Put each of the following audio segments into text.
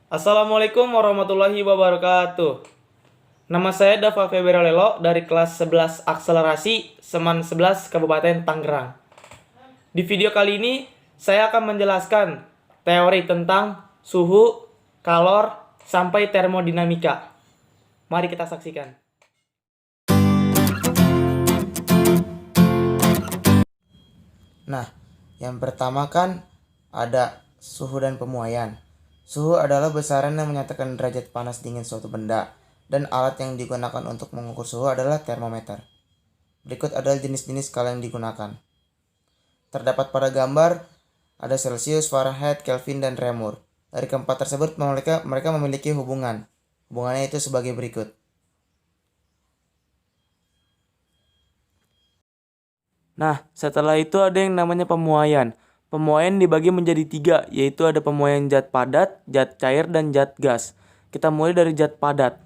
Assalamualaikum warahmatullahi wabarakatuh. Nama saya Dava Feberalelo dari kelas 11 Akselerasi Seman 11 Kabupaten Tangerang. Di video kali ini saya akan menjelaskan teori tentang suhu, kalor, sampai termodinamika. Mari kita saksikan. Nah, yang pertama kan ada suhu dan pemuaian. Suhu adalah besaran yang menyatakan derajat panas dingin suatu benda, dan alat yang digunakan untuk mengukur suhu adalah termometer. Berikut adalah jenis-jenis skala yang digunakan. Terdapat pada gambar ada Celsius, Fahrenheit, Kelvin, dan Reaumur. Dari keempat tersebut mereka memiliki hubungan. Hubungannya itu sebagai berikut. Nah, setelah itu ada yang namanya pemuaian. Pemuaian dibagi menjadi 3, yaitu ada pemuaian zat padat, zat cair, dan zat gas. Kita mulai dari zat padat.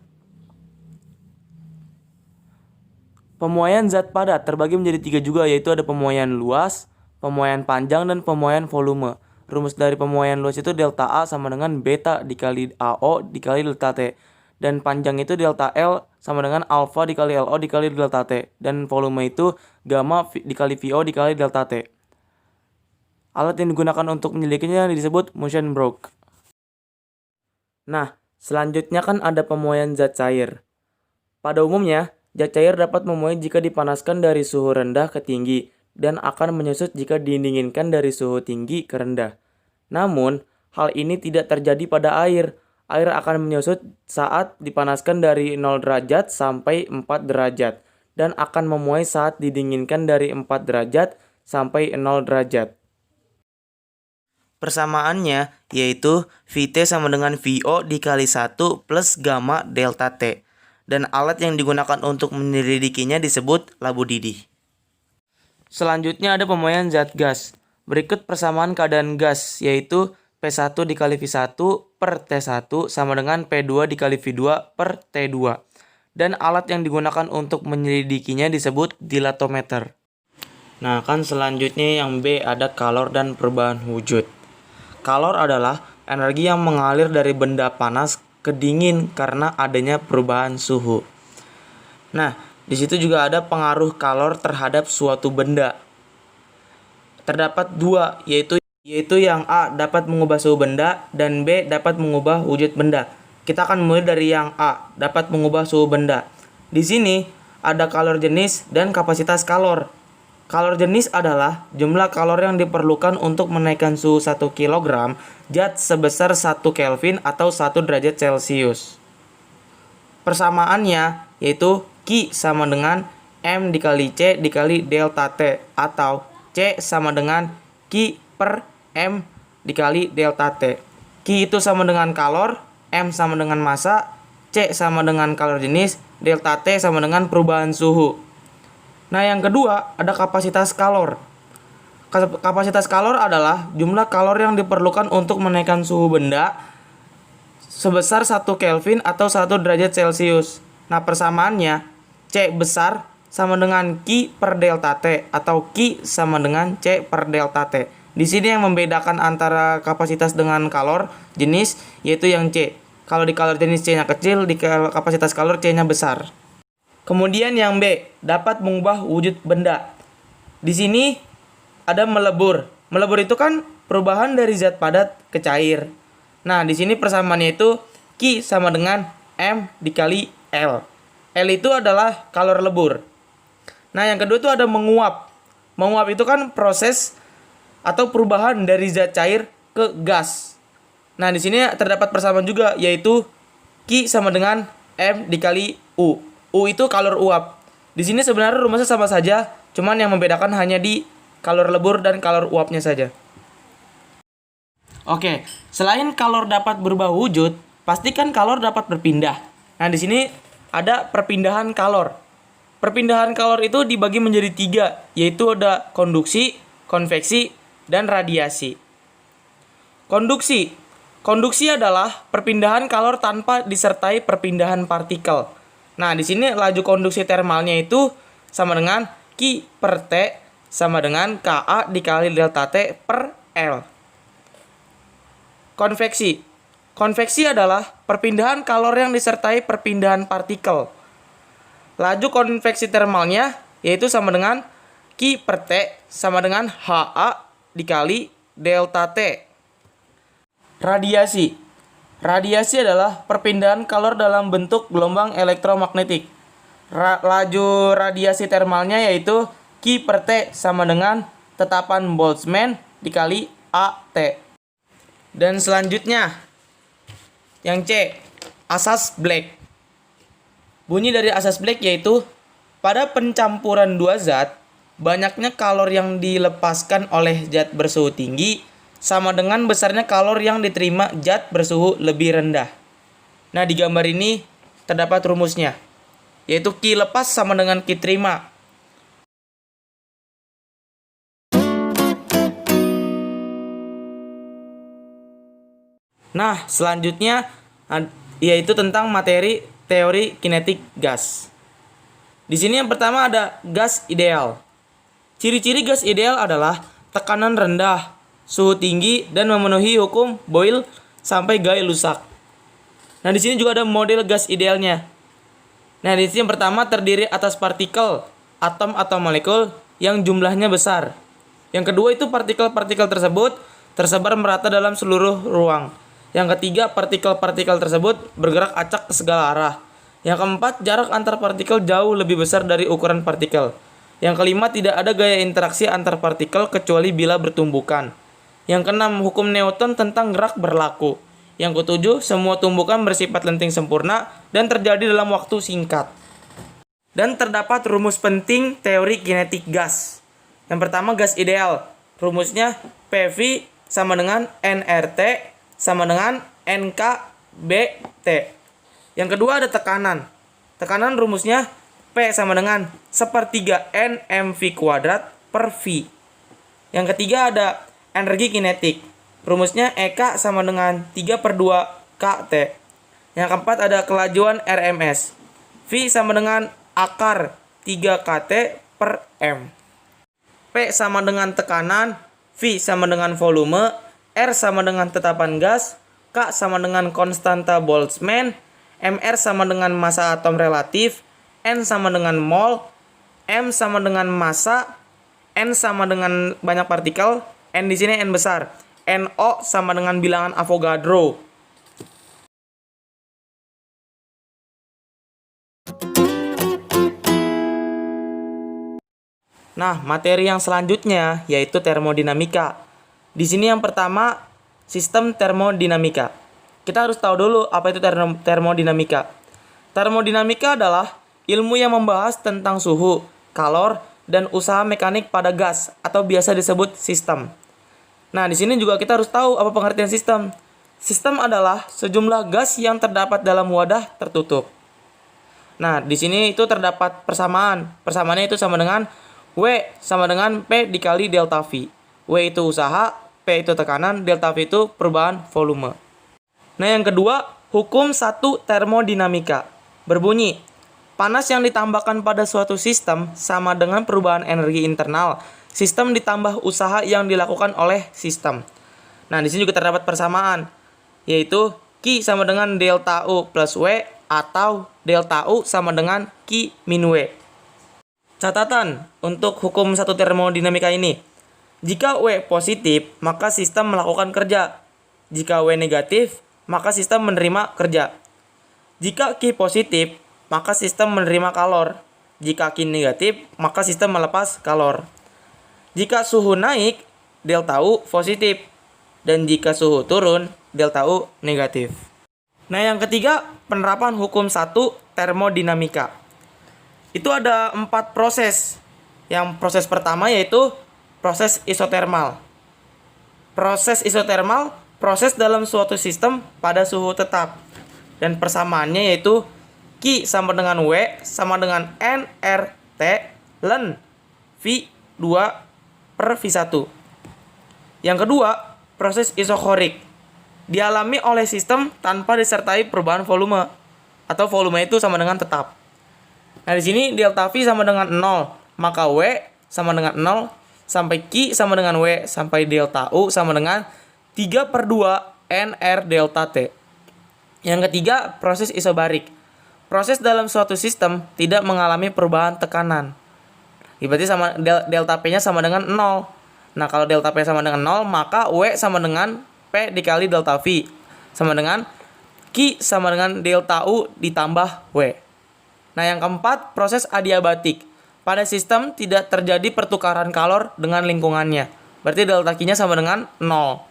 Pemuaian zat padat terbagi menjadi 3 juga, yaitu ada pemuaian luas, pemuaian panjang, dan pemuaian volume. Rumus dari pemuaian luas itu delta A sama dengan beta dikali AO dikali delta T. Dan panjang itu delta L sama dengan alpha dikali LO dikali delta T. Dan volume itu gamma dikali VO dikali delta T. Alat yang digunakan untuk menyelidikinya disebut motion broke. Nah, selanjutnya kan ada pemuaian zat cair. Pada umumnya, zat cair dapat memuai jika dipanaskan dari suhu rendah ke tinggi dan akan menyusut jika didinginkan dari suhu tinggi ke rendah. Namun, hal ini tidak terjadi pada air. Air akan menyusut saat dipanaskan dari 0 derajat sampai 4 derajat dan akan memuai saat didinginkan dari 4 derajat sampai 0 derajat. Persamaannya yaitu Vt sama dengan Vo dikali 1 plus gamma delta T. Dan alat yang digunakan untuk menyelidikinya disebut labu didih. Selanjutnya ada pemuaian zat gas. Berikut persamaan keadaan gas, yaitu P1 dikali V1 per T1 sama dengan P2 dikali V2 per T2. Dan alat yang digunakan untuk menyelidikinya disebut dilatometer. Nah, kan selanjutnya yang B ada kalor dan perubahan wujud. Kalor adalah energi yang mengalir dari benda panas ke dingin karena adanya perubahan suhu. Nah, di situ juga ada pengaruh kalor terhadap suatu benda. Terdapat 2, yaitu yang A dapat mengubah suhu benda dan B dapat mengubah wujud benda. Kita akan mulai dari yang A, dapat mengubah suhu benda. Di sini ada kalor jenis dan kapasitas kalor. Kalor jenis adalah jumlah kalor yang diperlukan untuk menaikkan suhu 1 kg zat sebesar 1 Kelvin atau 1 derajat Celcius. Persamaannya yaitu Q sama dengan M dikali C dikali delta T atau C sama dengan Q per M dikali delta T. Q itu sama dengan kalor, M sama dengan massa, C sama dengan kalor jenis, delta T sama dengan perubahan suhu. Nah, yang kedua ada kapasitas kalor. Kapasitas kalor adalah jumlah kalor yang diperlukan untuk menaikkan suhu benda sebesar 1 Kelvin atau 1 derajat Celcius. Nah, persamaannya C besar sama dengan Q per delta T atau Q sama dengan C per delta T. Di sini yang membedakan antara kapasitas dengan kalor jenis yaitu yang C. Kalau di kalor jenis C-nya kecil, di kapasitas kalor C-nya besar. Kemudian yang B, dapat mengubah wujud benda. Di sini ada melebur. Melebur itu kan perubahan dari zat padat ke cair. Nah, di sini persamaannya itu Q sama dengan M dikali L. L itu adalah kalor lebur. Nah, yang kedua itu ada menguap. Menguap itu kan proses atau perubahan dari zat cair ke gas. Nah, di sini terdapat persamaan juga yaitu Q sama dengan M dikali U. U itu kalor uap. Di sini sebenarnya rumusnya sama saja, cuman yang membedakan hanya di kalor lebur dan kalor uapnya saja. Oke, selain kalor dapat berubah wujud, pastikan kalor dapat berpindah. Nah, di sini ada perpindahan kalor. Perpindahan kalor itu dibagi menjadi 3, yaitu ada konduksi, konveksi, dan radiasi. Konduksi. Konduksi adalah perpindahan kalor tanpa disertai perpindahan partikel. Nah, di sini laju konduksi termalnya itu sama dengan Q per T sama dengan Ka dikali delta T per L. Konveksi. Konveksi adalah perpindahan kalor yang disertai perpindahan partikel. Laju konveksi termalnya yaitu sama dengan Q per T sama dengan HA dikali delta T. Radiasi. Radiasi adalah perpindahan kalor dalam bentuk gelombang elektromagnetik. Laju radiasi termalnya yaitu Q per T sama dengan tetapan Boltzmann dikali AT. Dan selanjutnya, yang C, asas Black. Bunyi dari asas Black yaitu, pada pencampuran dua zat, banyaknya kalor yang dilepaskan oleh zat bersuhu tinggi sama dengan besarnya kalor yang diterima zat bersuhu lebih rendah. Nah, di gambar ini terdapat rumusnya, yaitu Q lepas sama dengan Q terima. Nah, selanjutnya yaitu tentang materi teori kinetik gas. Di sini yang pertama ada gas ideal. Ciri-ciri gas ideal adalah tekanan rendah, suhu tinggi, dan memenuhi hukum Boyle sampai Gay-Lussac. Nah, di sini juga ada model gas idealnya. Nah, di sini yang pertama terdiri atas partikel, atom atau molekul yang jumlahnya besar. Yang kedua itu partikel-partikel tersebut tersebar merata dalam seluruh ruang. Yang ketiga, partikel-partikel tersebut bergerak acak ke segala arah. Yang keempat, jarak antar partikel jauh lebih besar dari ukuran partikel. Yang kelima, tidak ada gaya interaksi antar partikel kecuali bila bertumbukan. Yang keenam, hukum Newton tentang gerak berlaku. Yang ketujuh, semua tumbukan bersifat lenting sempurna dan terjadi dalam waktu singkat. Dan terdapat rumus penting teori kinetik gas. Yang pertama, gas ideal. Rumusnya PV sama dengan nRT sama dengan NKBT. Yang kedua ada tekanan. Tekanan rumusnya P sama dengan 1/3 NmV kuadrat per V. Yang ketiga ada energi kinetik. Rumusnya EK sama dengan 3/2 KT. Yang keempat ada kelajuan RMS. V sama dengan akar 3 KT per M. P sama dengan tekanan, V sama dengan volume, R sama dengan tetapan gas, K sama dengan konstanta Boltzmann, Mr sama dengan massa atom relatif, N sama dengan mol, M sama dengan massa, N sama dengan banyak partikel, N di sini N besar, NO sama dengan bilangan Avogadro. Nah, materi yang selanjutnya yaitu termodinamika. Di sini yang pertama, sistem termodinamika. Kita harus tahu dulu apa itu termodinamika. Termodinamika adalah ilmu yang membahas tentang suhu, kalor, dan usaha mekanik pada gas atau biasa disebut sistem. Nah, di sini juga kita harus tahu apa pengertian sistem. Sistem adalah sejumlah gas yang terdapat dalam wadah tertutup. Nah, di sini itu terdapat persamaan. Persamaannya itu sama dengan W sama dengan P dikali delta V. W itu usaha, P itu tekanan, delta V itu perubahan volume. Nah, yang kedua, hukum 1 termodinamika. Berbunyi, panas yang ditambahkan pada suatu sistem sama dengan perubahan energi internal. Sistem ditambah usaha yang dilakukan oleh sistem. Nah, di sini juga terdapat persamaan, yaitu Q sama dengan delta U plus W atau delta U sama dengan Q min W. Catatan untuk hukum 1 termodinamika ini. Jika W positif, maka sistem melakukan kerja. Jika W negatif, maka sistem menerima kerja. Jika Q positif, maka sistem menerima kalor. Jika Q negatif, maka sistem melepas kalor. Jika suhu naik, delta U positif. Dan jika suhu turun, delta U negatif. Nah, yang ketiga, penerapan hukum 1 termodinamika. Itu ada 4 proses. Yang proses pertama yaitu proses isotermal. Proses isotermal, proses dalam suatu sistem pada suhu tetap. Dan persamaannya yaitu Q sama dengan W sama dengan nRT ln V2 per V1. Yang kedua, proses isokorik. Dialami oleh sistem tanpa disertai perubahan volume. Atau volume itu sama dengan tetap. Nah, di sini delta V sama dengan 0, maka W sama dengan 0 sampai Q sama dengan W sampai delta U sama dengan 3/2 NR delta T. Yang ketiga, proses isobarik. Proses dalam suatu sistem tidak mengalami perubahan tekanan. Berarti sama delta P-nya sama dengan 0. Nah, kalau delta P sama dengan 0, maka W sama dengan P dikali delta V. Sama dengan Q sama dengan delta U ditambah W. Nah, yang keempat, proses adiabatik. Pada sistem tidak terjadi pertukaran kalor dengan lingkungannya. Berarti delta Q-nya sama dengan 0.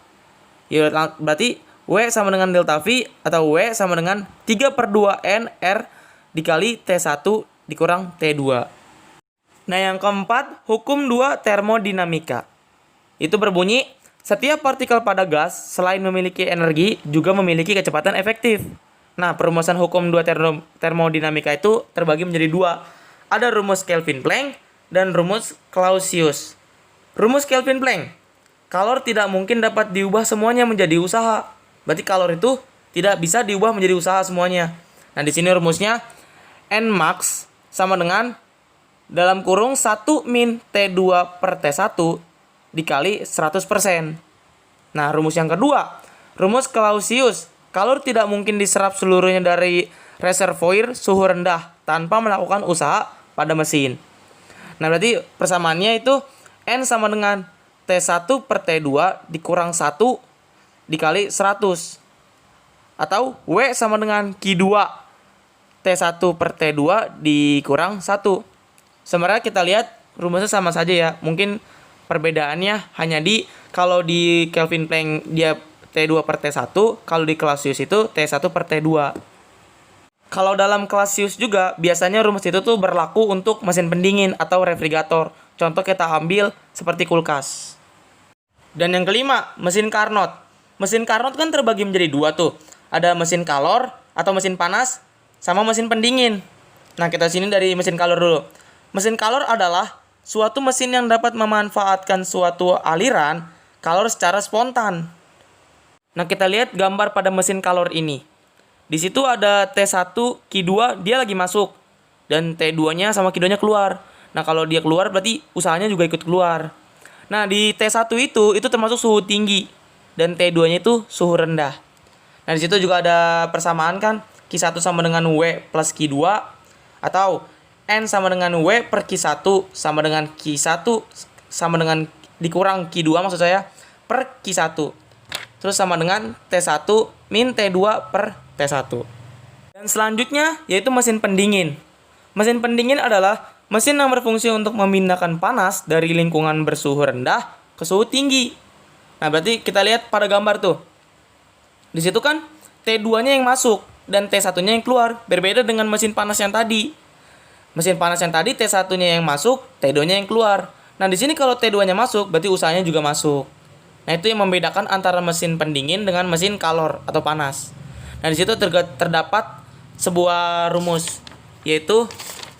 Ya, berarti W sama dengan delta V atau W sama dengan 3/2 N R dikali T1 dikurang T2. Nah, yang keempat, hukum 2 termodinamika. Itu berbunyi, setiap partikel pada gas selain memiliki energi juga memiliki kecepatan efektif. Nah, perumusan hukum 2 termodinamika itu terbagi menjadi dua. Ada rumus Kelvin-Planck dan rumus Clausius. Rumus Kelvin-Planck, kalor tidak mungkin dapat diubah semuanya menjadi usaha. Berarti kalor itu tidak bisa diubah menjadi usaha semuanya. Nah, di sini rumusnya Nmax sama dengan dalam kurung 1 min T2 per T1 dikali 100%. Nah, rumus yang kedua, rumus Clausius, kalor tidak mungkin diserap seluruhnya dari reservoir suhu rendah tanpa melakukan usaha pada mesin. Nah, berarti persamaannya itu N sama dengan T1 per T2 dikurang 1 dikali 100. Atau W sama dengan Q2 T1 per T2 dikurang 1. Sebenarnya kita lihat rumusnya sama saja ya. Mungkin perbedaannya hanya kalau di Kelvin-Planck dia T2 per T1, kalau di Clausius itu T1 per T2. Kalau dalam Clausius juga biasanya rumus itu tuh berlaku untuk mesin pendingin atau refrigerator. Contoh kita ambil seperti kulkas. Dan yang kelima, mesin Carnot. Mesin Carnot kan terbagi menjadi dua tuh. Ada mesin kalor atau mesin panas sama mesin pendingin. Nah, kita sini dari mesin kalor dulu. Mesin kalor adalah suatu mesin yang dapat memanfaatkan suatu aliran kalor secara spontan. Nah, kita lihat gambar pada mesin kalor ini. Di situ ada T1, Q2, dia lagi masuk. Dan T2-nya sama Q2-nya keluar. Nah, kalau dia keluar berarti usahanya juga ikut keluar. Nah, di T1 itu termasuk suhu tinggi. Dan T2-nya itu suhu rendah. Nah, di situ juga ada persamaan kan. Q1 sama dengan W plus Q2. Atau N sama dengan W per Q1 sama dengan Q1 sama dengan dikurang Q2 maksud saya per Q1. Terus sama dengan T1 min T2 per T1. Dan selanjutnya yaitu mesin pendingin. Mesin pendingin adalah mesin yang berfungsi untuk memindahkan panas dari lingkungan bersuhu rendah ke suhu tinggi. Nah, berarti kita lihat pada gambar tuh. Di situ kan T2-nya yang masuk dan T1-nya yang keluar. Berbeda dengan mesin panas yang tadi. Mesin panas yang tadi T1-nya yang masuk, T2-nya yang keluar. Nah, di sini kalau T2-nya masuk, berarti usahanya juga masuk. Nah, itu yang membedakan antara mesin pendingin dengan mesin kalor atau panas. Nah, di situ terdapat sebuah rumus, yaitu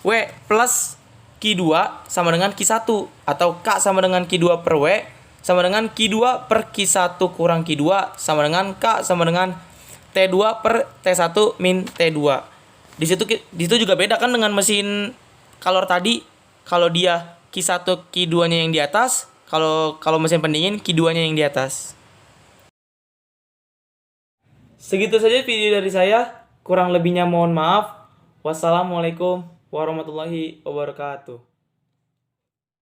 W plus Q2 sama dengan Q1 atau K sama dengan Q2 per W sama dengan Q2 per Q1 kurang Q2 sama dengan K sama dengan T2 per T1 min T2. Di situ juga beda kan dengan mesin kalor tadi. Kalau dia Q1 Q2-nya yang di atas, kalau mesin pendingin Q2-nya yang di atas. Segitu saja video dari saya. Kurang lebihnya mohon maaf. Wassalamualaikum warahmatullahi wabarakatuh.